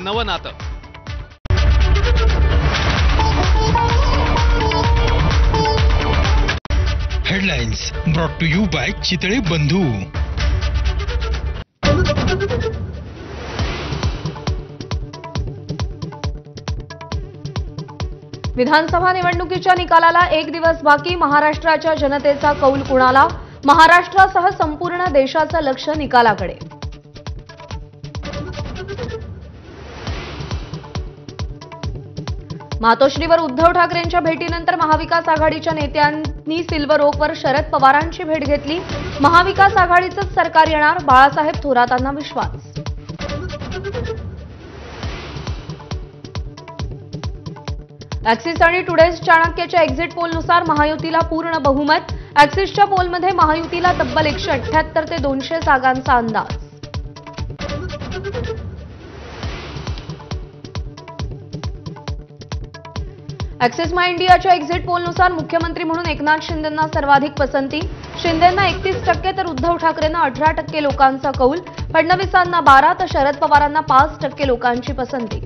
नवं नातं. Headlines brought to you by Chitale Bandhu. विधानसभा निवडणुकीच्या निकालाला एक दिवस बाकी. महाराष्ट्राच्या जनतेचा कौल कुणाला? महाराष्ट्रासह संपूर्ण देशाचं लक्ष निकालाकडे. मातोश्रीवर उद्धव ठाकरेंच्या भेटीनंतर महाविकास आघाडीच्या नेत्यांनी सिल्वर ओकवर शरद पवारांची भेट घेतली. महाविकास आघाडीचंच सरकार येणार, बाळासाहेब थोरातांना विश्वास. ऍक्सिस आणि टुडेज चाणक्यच्या एक्झिट पोलनुसार महायुतीला पूर्ण बहुमत. ऍक्सिसच्या पोलमध्ये महायुतीला तब्बल 178 ते 200 जागांचा अंदाज. ऍक्सिस माय इंडियाच्या एक्झिट पोलनुसार मुख्यमंत्री म्हणून एकनाथ शिंदेंना सर्वाधिक पसंती. शिंदेंना 31% तर उद्धव ठाकरेंना 18% लोकांचा कौल. फडणवीसांना 12 तर शरद पवारांना 5% लोकांची पसंती.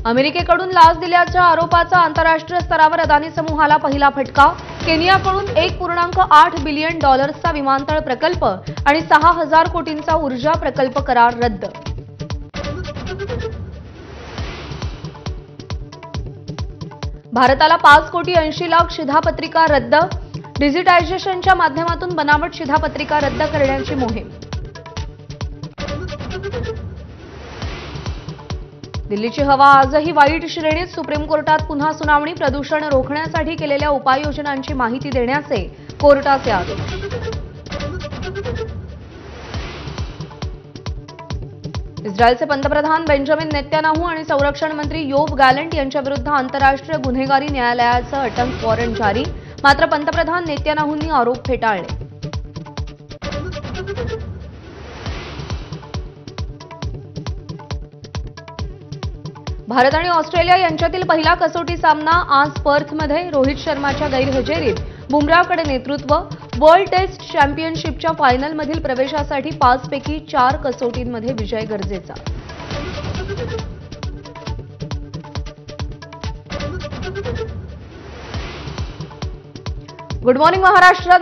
अमेरिकेकडून लाच दिल्याच्या आरोपाचा आंतरराष्ट्रीय स्तरावर अदानी समूहाला पहिला फटका. केनियाकडून $1.8 बिलियन विमानतळ प्रकल्प आणि 6,000 कोटींचा ऊर्जा प्रकल्प करार रद्द. भारताला 5,80,00,000 शिधापत्रिका रद्द. डिजिटायझेशनच्या माध्यमातून बनावट शिधापत्रिका रद्द करण्याची मोहीम. दिल्लीची हवा आजही वाईट श्रेणीत. सुप्रीम कोर्टात पुन्हा सुनावणी. प्रदूषण रोखण्यासाठी केलेल्या उपाययोजनांची माहिती देण्याचे कोर्टाचे आदेश. इस्रायलचे पंतप्रधान बेंजामिन नेत्यानाहू आणि संरक्षण मंत्री योव गॅलंट यांच्याविरुद्ध आंतरराष्ट्रीय गुन्हेगारी न्यायालयाचं अटक वॉरंट जारी. मात्र पंतप्रधान नेत्यानाहूंनी आरोप फेटाळले. भारत आणि ऑस्ट्रेलिया यांच्यातील पहिला कसोटी सामना आज पर्थमध्ये. रोहित शर्माच्या गैरहजेरीत बुमराहकडे नेतृत्व. वर्ल्ड टेस्ट चॅम्पियनशिपच्या फायनलमधील प्रवेशासाठी 5 पैकी 4 कसोटींमध्ये विजय गरजेचा. Good morning Maharashtra.